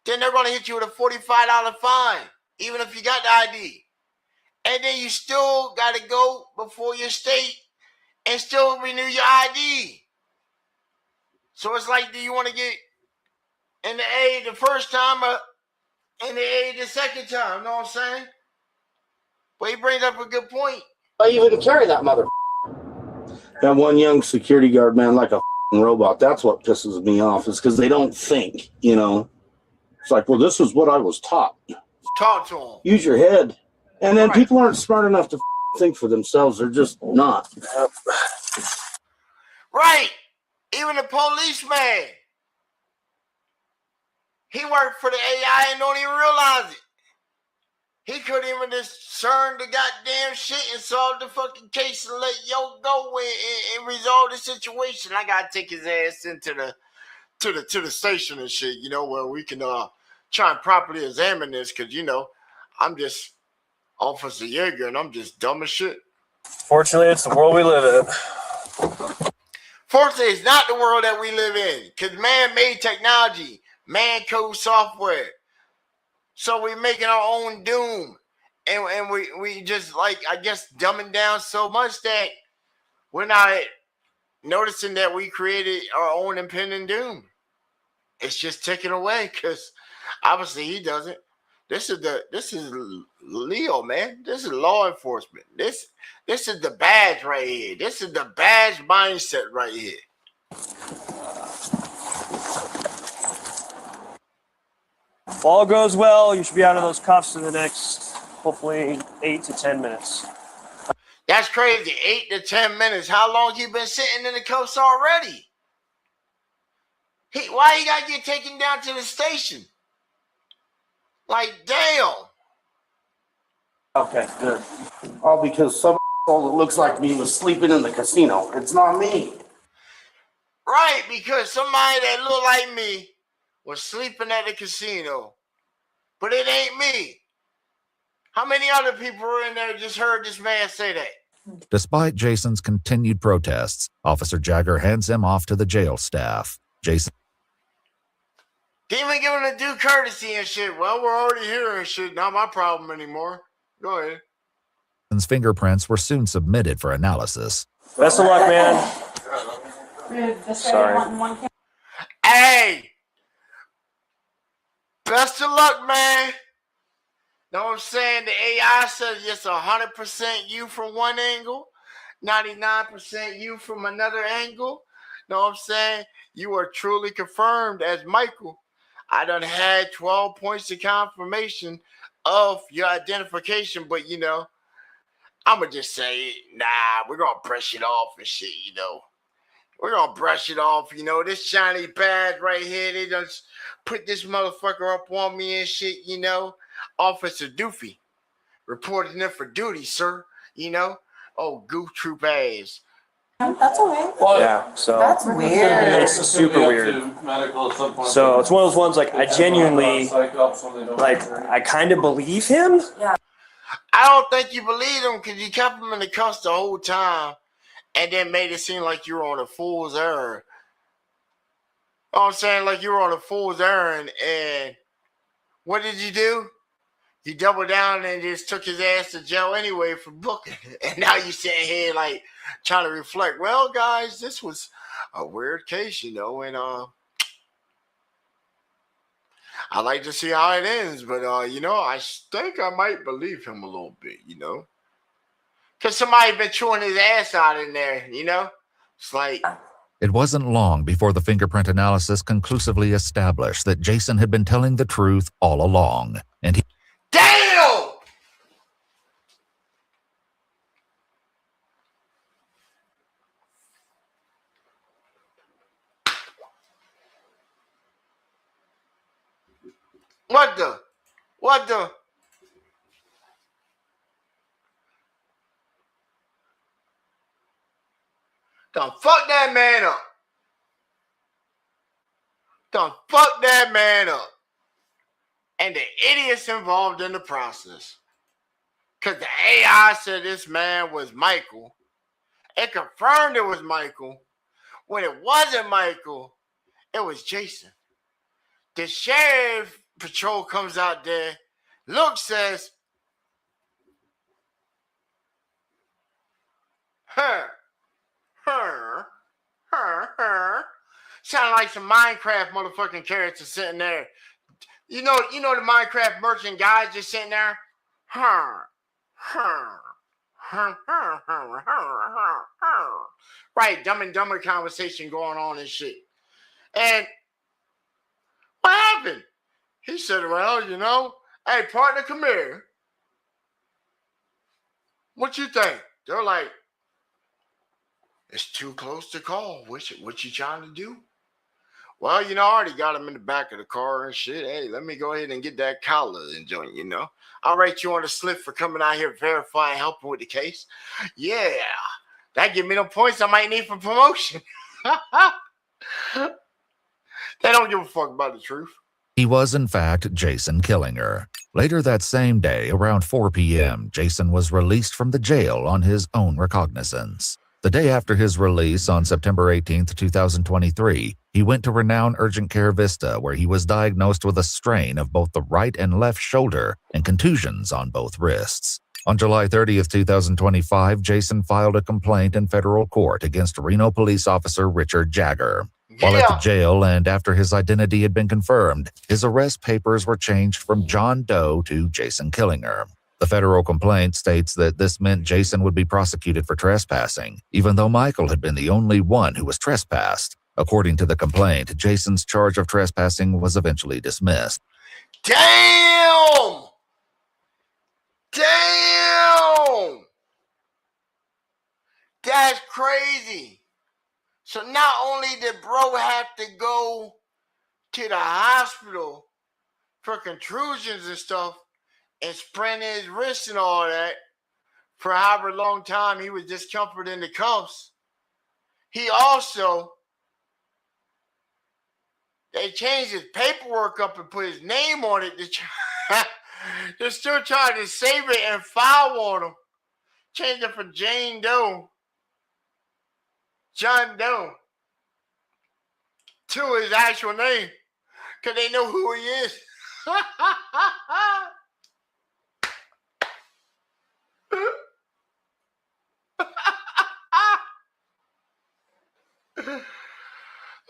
then they're going to hit you with a $45 fine, even if you got the ID. And then you still got to go before your state and still renew your ID. So it's like, do you want to get in the A the first time or in the A the second time? You know what I'm saying? But he brings up a good point. I even carry that mother? That one young security guard, man, like a robot. That's what pisses me off, is because they don't think, It's like, well, this is what I was taught. Talk to him. Use your head. And then Right. people aren't smart enough to think for themselves. They're just not. Right. Even the policeman. He worked for the AI and don't even realize it. He couldn't even discern the goddamn shit and solve the fucking case and let yo go and resolve the situation. I gotta take his ass into the station and shit, where we can try and properly examine this, because I'm just Officer Yeager and I'm just dumb as shit. Fortunately, it's the world we live in. Fortunately, it's not the world that we live in, because man-made technology, man-code software. So we're making our own doom. And we just, I guess, dumbing down so much that we're not noticing that we created our own impending doom. It's just ticking away, because obviously he doesn't. This is Leo, man. This is law enforcement. This is the badge right here. This is the badge mindset right here. If all goes well, you should be out of those cuffs in the next, hopefully, 8 to 10 minutes. That's crazy. 8 to 10 minutes. How long you been sitting in the cuffs already? Why he gotta get taken down to the station? Like, damn. Okay, good. All because some that looks like me was sleeping in the casino. It's not me. Right, because somebody that looked like me was sleeping at the casino. But it ain't me. How many other people were in there just heard this man say that? Despite Jason's continued protests, Officer Jagger hands him off to the jail staff. Jason Didn't even give him the due courtesy and shit. Well, we're already here and shit. Not my problem anymore. Go ahead. Jason's fingerprints were soon submitted for analysis. Best of luck, man. Sorry. Hey! Best of luck, man. Know what I'm saying? The AI says it's 100% you from one angle, 99% you from another angle. Know what I'm saying? You are truly confirmed as Michael. I done had 12 points of confirmation of your identification, but I'm going to just say, nah, we're going to brush it off and shit, We're gonna brush it off, you know. This shiny badge right here, they just put this motherfucker up on me and shit, you know. Officer Doofy, reporting in for duty, sir. You know. Oh, goof troop ass. That's okay. Yeah, so That's weird. it's super weird. So it's one of those ones like I genuinely like I kind of believe him. I don't think you believe him because you kept him in the cuffs the whole time and then made it seem like you were on a fool's errand. You know what I'm saying? Like you were on a fool's errand, and what did you do? You doubled down and just took his ass to jail anyway for booking. And now you sitting here like trying to reflect. Well, guys, this was a weird case, you know, and I like to see how it ends, but you know, I think I might believe him a little bit, you know, because somebody been chewing his ass out in there, you know. It's like It wasn't long before the fingerprint analysis conclusively established that Jason had been telling the truth all along, and he damn! What the? Don't fuck that man up. Don't fuck that man up. And the idiots involved in the process. Because the AI said this man was Michael. It confirmed it was Michael. When it wasn't Michael, it was Jason. The sheriff patrol comes out there. Luke says, her. Sound like some Minecraft motherfucking characters sitting there. You know the Minecraft merchant guys just sitting there. Right, Dumb and Dumber conversation going on and shit. And what happened? He said, well, you know, hey, partner, come here. What you think? They're like, it's too close to call. What you trying to do? Well, you know, I already got him in the back of the car and shit. Hey, let me go ahead and get that collar and joint, you know. I'll write you on the slip for coming out here verifying, helping with the case. Yeah, that give me the points I might need for promotion. They don't give a fuck about the truth. He was, in fact, Jason Killinger. Later that same day, around 4 p.m., Jason was released from the jail on his own recognizance. The day after his release on September 18, 2023, he went to renowned Urgent Care Vista, where he was diagnosed with a strain of both the right and left shoulder and contusions on both wrists. On July 30, 2025, Jason filed a complaint in federal court against Reno police officer Richard Jagger. While at the jail and after his identity had been confirmed, his arrest papers were changed from John Doe to Jason Killinger. The federal complaint states that this meant Jason would be prosecuted for trespassing, even though Michael had been the only one who was trespassed. According to the complaint, Jason's charge of trespassing was eventually dismissed. Damn! That's crazy. So not only did bro have to go to the hospital for contusions and stuff and sprain his wrist and all that for however long time he was discomforted in the cuffs, he also, they changed his paperwork up and put his name on it. They're still trying to save it and file on him. Change it from John Doe, to his actual name, because they know who he is.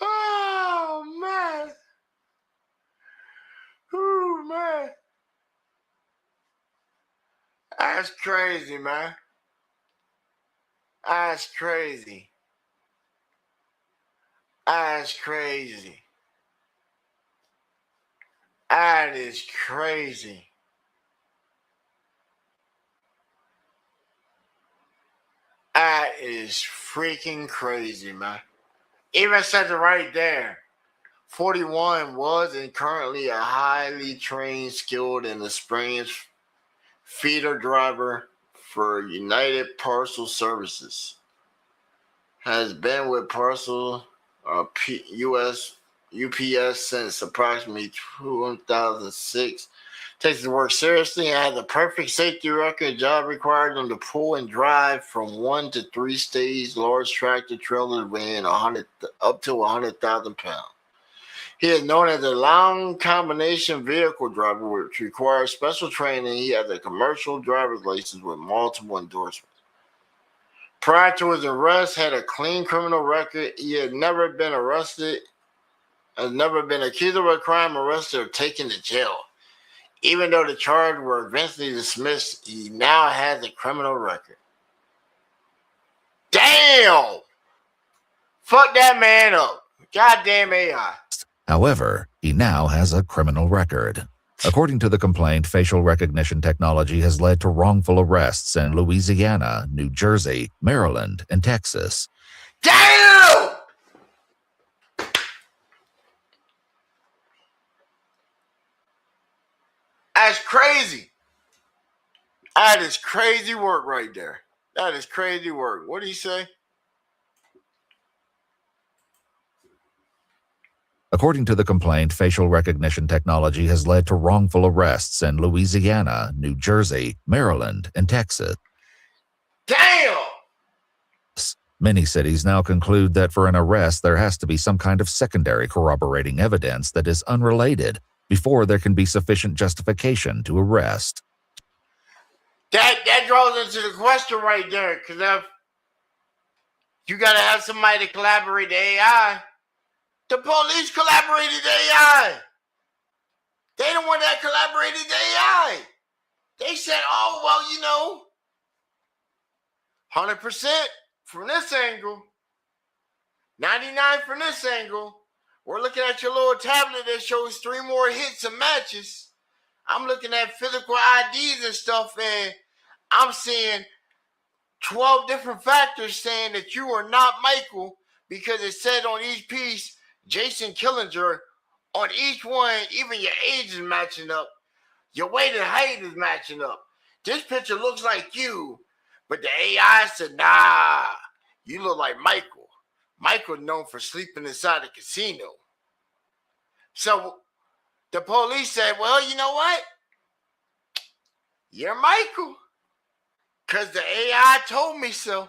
Oh, man. Oh, man. That's crazy, man. That's crazy. That's crazy. That is crazy. That is freaking crazy, man. Even says it right there. 41 was and currently a highly trained, skilled, and experienced feeder driver for United Parcel Services. Has been with Parcel US UPS since approximately 2006. Takes his work seriously and has a perfect safety record. Job required him to pull and drive from 1 to 3 stage large tractor trailers weighing up to 100,000 pounds. He is known as a long combination vehicle driver, which requires special training. He has a commercial driver's license with multiple endorsements. Prior to his arrest, had a clean criminal record. He had never been arrested, has never been accused of a crime, arrested, or taken to jail. Even though the charges were eventually dismissed, he now has a criminal record. Damn! Fuck that man up. Goddamn AI. However, he now has a criminal record. According to the complaint, facial recognition technology has led to wrongful arrests in Louisiana, New Jersey, Maryland, and Texas. Damn! That's crazy. That is crazy work right there. That is crazy work. What did he say? According to the complaint, facial recognition technology has led to wrongful arrests in Louisiana, New Jersey, Maryland, and Texas. Damn! Many cities now conclude that for an arrest, there has to be some kind of secondary corroborating evidence that is unrelated before there can be sufficient justification to arrest. That draws into the question right there, because if you got to have somebody to collaborate the AI, the police collaborated the AI. They the one that collaborated the AI. They said, oh, well, 100% from this angle, 99 from this angle. We're looking at your little tablet that shows 3 more hits and matches. I'm looking at physical IDs and stuff, and I'm seeing 12 different factors saying that you are not Michael, because it said on each piece, Jason Killinger. On each one, even your age is matching up. Your weight and height is matching up. This picture looks like you, but the AI said, nah, you look like Michael. Michael known for sleeping inside a casino. So the police said, well, you know what? You're Michael. Because the AI told me so.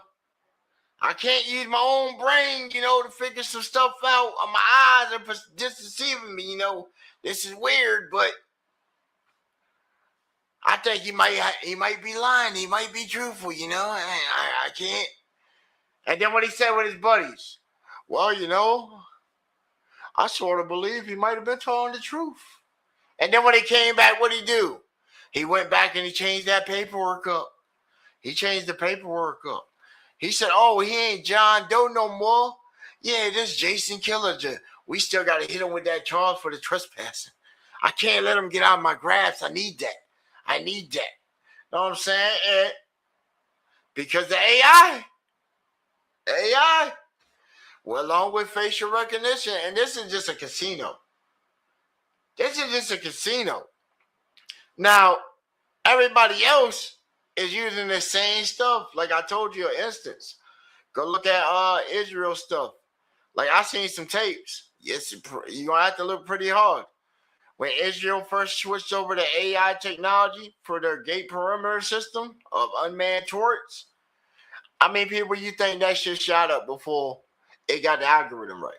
I can't use my own brain, to figure some stuff out. My eyes are just deceiving me, This is weird, but I think he might be lying. He might be truthful, I can't. And then what he said with his buddies, well, I sort of believe he might have been telling the truth. And then when he came back, what did he do? He went back and he changed that paperwork up. He changed the paperwork up. He said, oh, he ain't John Doe no more. Yeah, this Jason Killinger. We still got to hit him with that charge for the trespassing. I can't let him get out of my grasp. I need that. Know what I'm saying? And because the AI, well, along with facial recognition, and this is just a casino. Now, everybody else is using the same stuff. Like I told you, an instance. Go look at Israel stuff. Like I seen some tapes. Yes, you're gonna have to look pretty hard. When Israel first switched over to AI technology for their gate perimeter system of unmanned turrets, how many people you think that shit shot up before it got the algorithm right?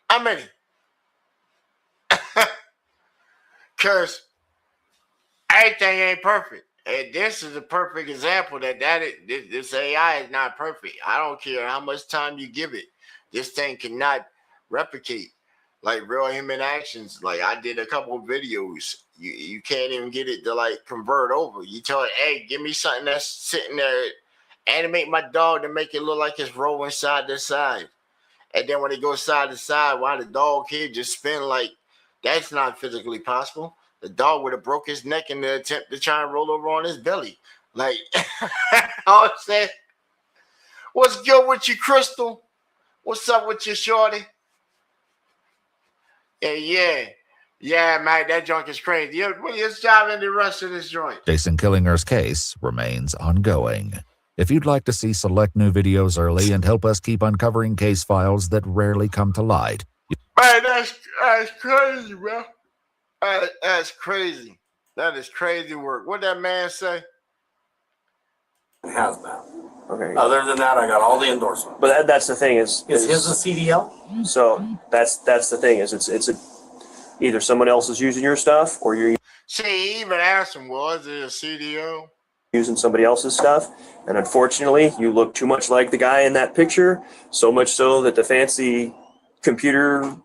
How many? Because everything ain't perfect. And this is a perfect example that this AI is not perfect. I don't care how much time you give it. This thing cannot replicate like real human actions. Like I did a couple of videos. You can't even get it to like convert over. You tell it, hey, give me something that's sitting there, animate my dog to make it look like it's rolling side to side. And then when it goes side to side, why the dog here just spin like that's not physically possible. The dog would have broke his neck in the attempt to try and roll over on his belly. Like, all I'm saying, what's good with you, Crystal? What's up with you, shorty? Yeah, man, that junk is crazy. Let's dive into the rest of this joint. Jason Killinger's case remains ongoing. If you'd like to see select new videos early and help us keep uncovering case files that rarely come to light, man, that's crazy, bro. That's crazy. That is crazy work. What that man say? Hazmat. Okay. Other than that, I got all the endorsements. But that's the thing is his a CDL? So that's the thing is it's either someone else is using your stuff or you're See, he even asked him, was it a CDO? Using somebody else's stuff, and unfortunately you look too much like the guy in that picture, so much so that the fancy computer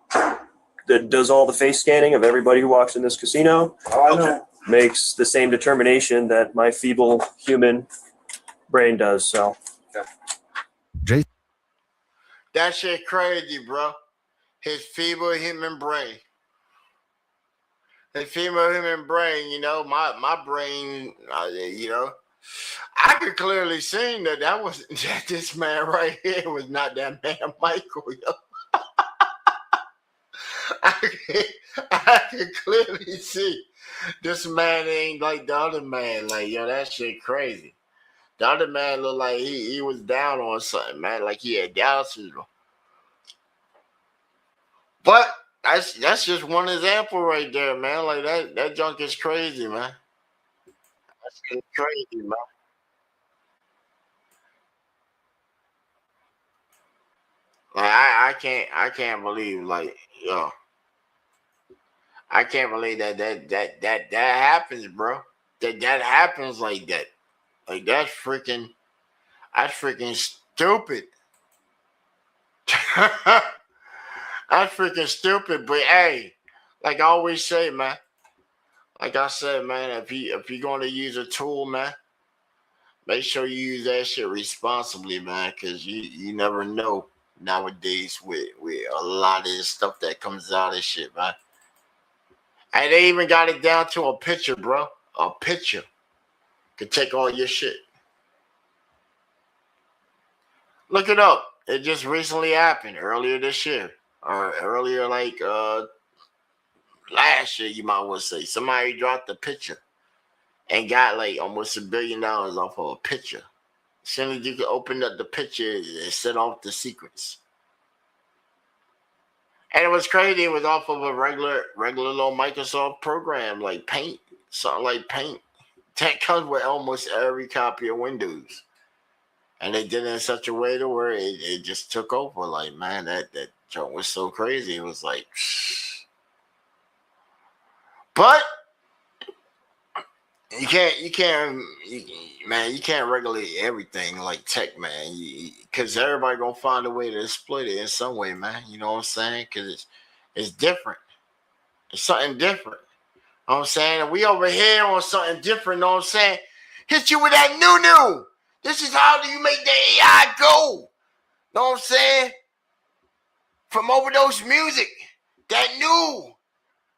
that does all the face scanning of everybody who walks in this casino makes the same determination that my feeble human brain does. So that shit crazy, bro. His feeble human brain. His feeble human brain, you know, my brain, you know, I could clearly see that this man right here was not that man Michael, yo. I could clearly see this man ain't like the other man. Like, yo, that shit crazy. The other man looked like he was down on something, man. Like he had Down syndrome. But that's just one example right there, man. Like that junk is crazy, man. That's crazy, man. Like I can't believe, like, yo. I can't believe that happens, bro. That happens like that. Like that's freaking stupid. That's freaking stupid. But hey, like I always say, man. Like I said, man, if you're gonna use a tool, man, make sure you use that shit responsibly, man, because you never know nowadays with a lot of this stuff that comes out of shit, man. And they even got it down to a picture, bro. A picture could take all your shit. Look it up. It just recently happened earlier this year. Or earlier, like last year, you might want to say. Somebody dropped a picture and got like almost $1 billion off of a picture. As soon as you could open up the picture, it set off the secrets. And it was crazy. It was off of a regular little Microsoft program like Paint, something like Paint. That comes with almost every copy of Windows. And they did it in such a way to where it just took over. Like, man, that joke was so crazy. It was like, but you can't regulate everything like tech, man. Because everybody gonna find a way to exploit it in some way, man. You know what I'm saying? Because it's different. It's something different. You know what I'm saying? And we over here on something different. You know what I'm saying? Hit you with that new. This is how do you make the AI go? Know what I'm saying? From Overdose Music, that new,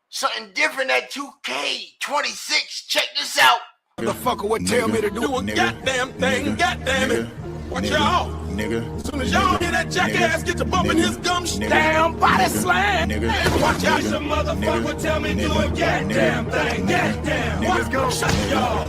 something different at 2K26. Check this out. Motherfucker would tell me to do a goddamn thing. Goddamn it. Watch y'all. Nigga. As soon as y'all hear that jackass get to bumping his gums down, body slam. Nigga. Watch out. Some motherfucker would tell me to do a goddamn thing. Goddamn. Let's go. Shut y'all.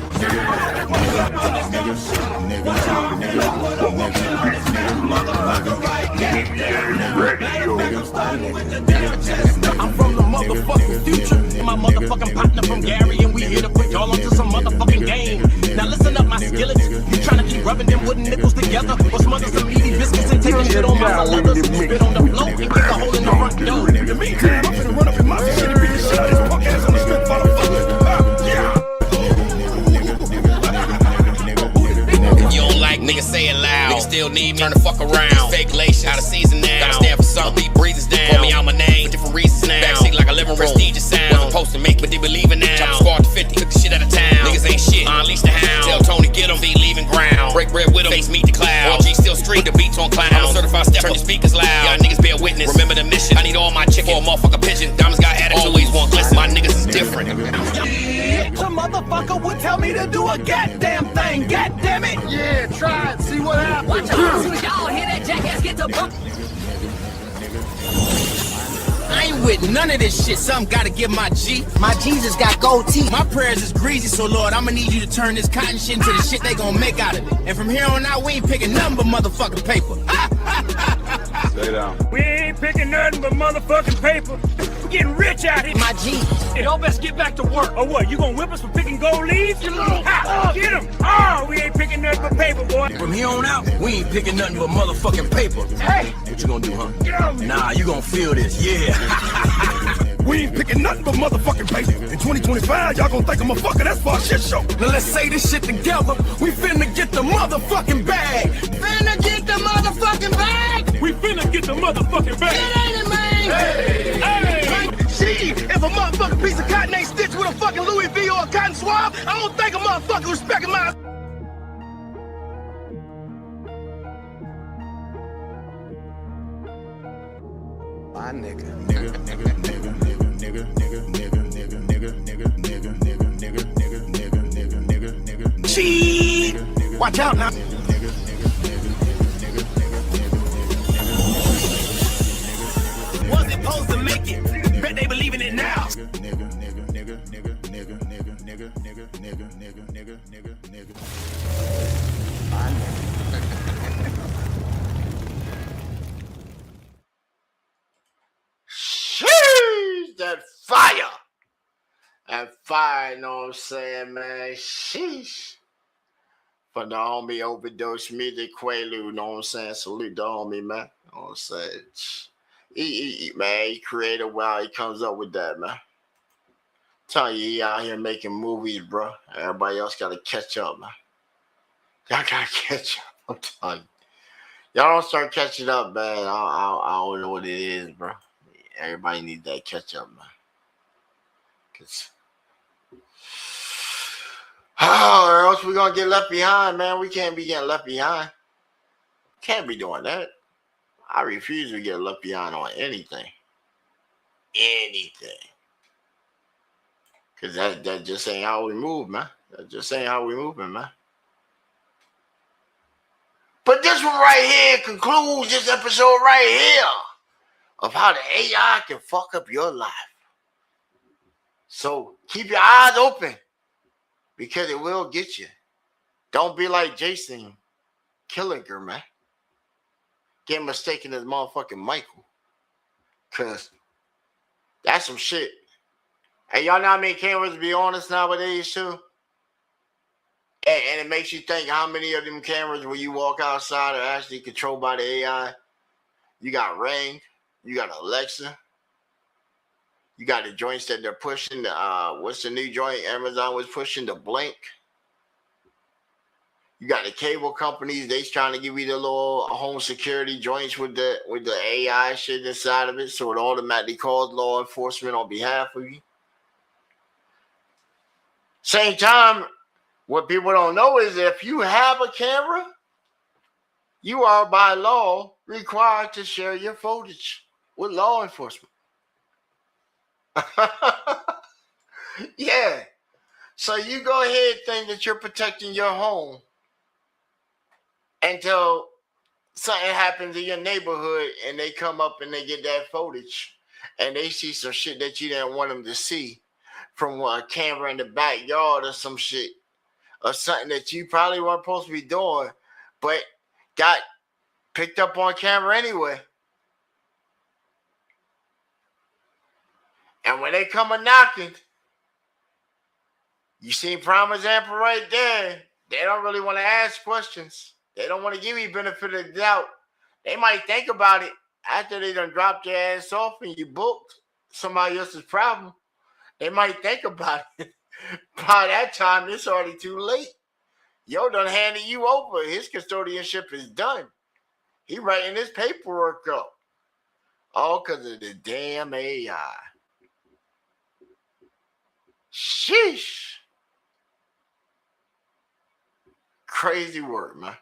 I'm from the motherfucking future. My motherfucking partner from Gary, and we here to put y'all onto some motherfucking game. Now listen up, my skillets. You trying to keep rubbing them wooden nickels together, or smother some meaty biscuits and taking shit on my leather. Spit on the floor and kick a hole in the front door. In the meantime, I'm finna run up in my shit and beat the shit out of this punk ass on the strip, motherfucker. You don't like niggas say it loud. Niggas still need me, turn the fuck around. Fake laces, out of season now. Gotta stand for something, beat breezes down. Call me out my name, for different reasons now. Backseat like a living room, prestigious sound. Wasn't supposed to make it, but they believe it now. Chop a squad to 50, took the shit out of town. Niggas ain't shit, unleash the hound. Tell Tony get him, feet leaving ground. Break bread with him, face meet the cloud. OG still stream, the beats on cloud. I'm a certified step, turn your speakers loud. Y'all niggas bear witness, remember the mission. I need all my chicken for a motherfucker pigeon. Diamonds got attitude, always want glisten. My niggas is different. The motherfucker would tell me to do a goddamn thing. Goddamn it. Yeah, try it. See what happens. Watch out. As soon as y'all hear that jackass get to bump. I ain't with none of this shit. Something gotta give my G. My Jesus got gold teeth. My prayers is greasy, so Lord, I'ma need you to turn this cotton shit into the shit they gonna make out of it. And from here on out, we ain't picking nothing but motherfucking paper. Stay down. We ain't picking nothing but motherfucking paper. We're getting rich out here. My G. Y'all best get back to work. Or what? You gonna whip us for picking gold leaves? You little get him. Oh, we ain't picking nothing but paper, boy. From here on out, we ain't picking nothing but motherfucking paper. Hey. What you gonna do, huh? Nah, you gonna feel this, yeah. We ain't picking nothing but motherfucking paper. In 2025, y'all gonna think I'm a fucker. That's for a shit show. Now let's say this shit together. We finna get the motherfucking bag. Finna get the motherfucking bag. We finna get the motherfucking bag. It ain't it, man. Hey. See, if a motherfucking piece of cotton ain't stitched with a fucking Louis V or a cotton swab, I don't think a motherfucker respecting my. My nigga. Cheat. Watch out now. Was it supposed to make it? Bet they believe in it now. Sheesh, that fire. That fire, you know what I'm saying, man? Sheesh. For the homie Overdose Music Quaalude, you know what I'm saying? Salute the homie, man. You know what I'm saying? He creative while he comes up with that, man. Tell you, he out here making movies, bro. Everybody else got to catch up, man. Y'all got to catch up. I'm telling you. Y'all don't start catching up, man. I don't know what it is, bro. Everybody needs that catch up, man. Or else we're going to get left behind, man. We can't be getting left behind. Can't be doing that. I refuse to get left behind on anything. Anything. Because that just ain't how we move, man. That just ain't how we moving, man. But this one right here concludes this episode right here of how the AI can fuck up your life. So keep your eyes open because it will get you. Don't be like Jason Killinger, man. Get mistaken as motherfucking Michael. Because that's some shit. Hey, y'all know how many cameras be on us nowadays, too? And it makes you think how many of them cameras when you walk outside are actually controlled by the AI. You got Ring. You got Alexa. You got the joints that they're pushing. What's the new joint Amazon was pushing? The Blink. You got the cable companies. They's trying to give you the little home security joints with the AI shit inside of it, so it automatically calls law enforcement on behalf of you. Same time, what people don't know is if you have a camera, you are by law required to share your footage with law enforcement. Yeah. So you go ahead and think that you're protecting your home until something happens in your neighborhood and they come up and they get that footage and they see some shit that you didn't want them to see from a camera in the backyard or some shit or something that you probably weren't supposed to be doing but got picked up on camera anyway. And when they come a knocking, you see prime example right there. They don't really want to ask questions. They don't want to give you benefit of the doubt. They might think about it after they done dropped their ass off and you booked somebody else's problem. They might think about it. By that time, it's already too late. Yo done handed you over. His custodianship is done. He writing his paperwork up. All because of the damn AI. Sheesh. Crazy work, man.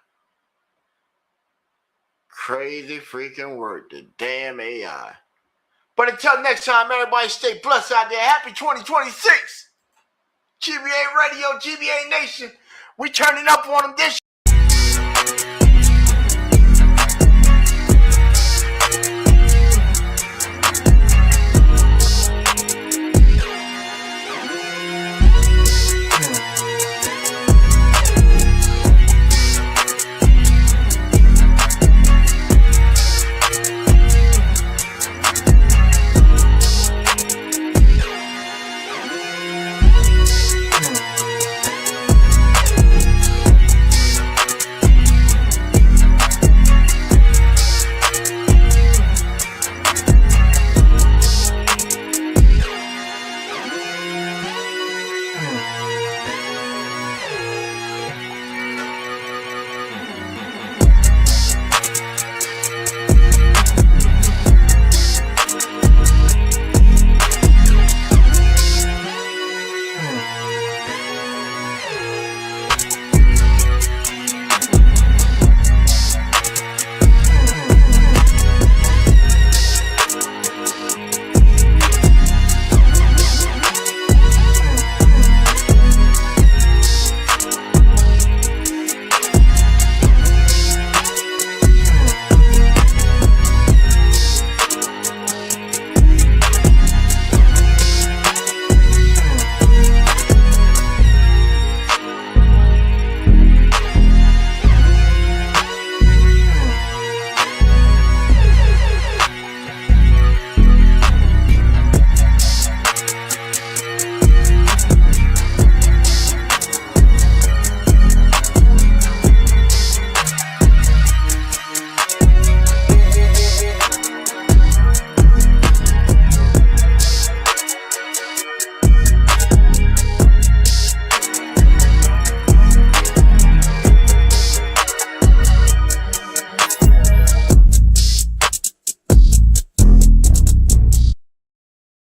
Crazy freaking work. The damn AI. But until next time, everybody stay blessed out there. Happy 2026. GBA Radio, GBA Nation. We turning up on them this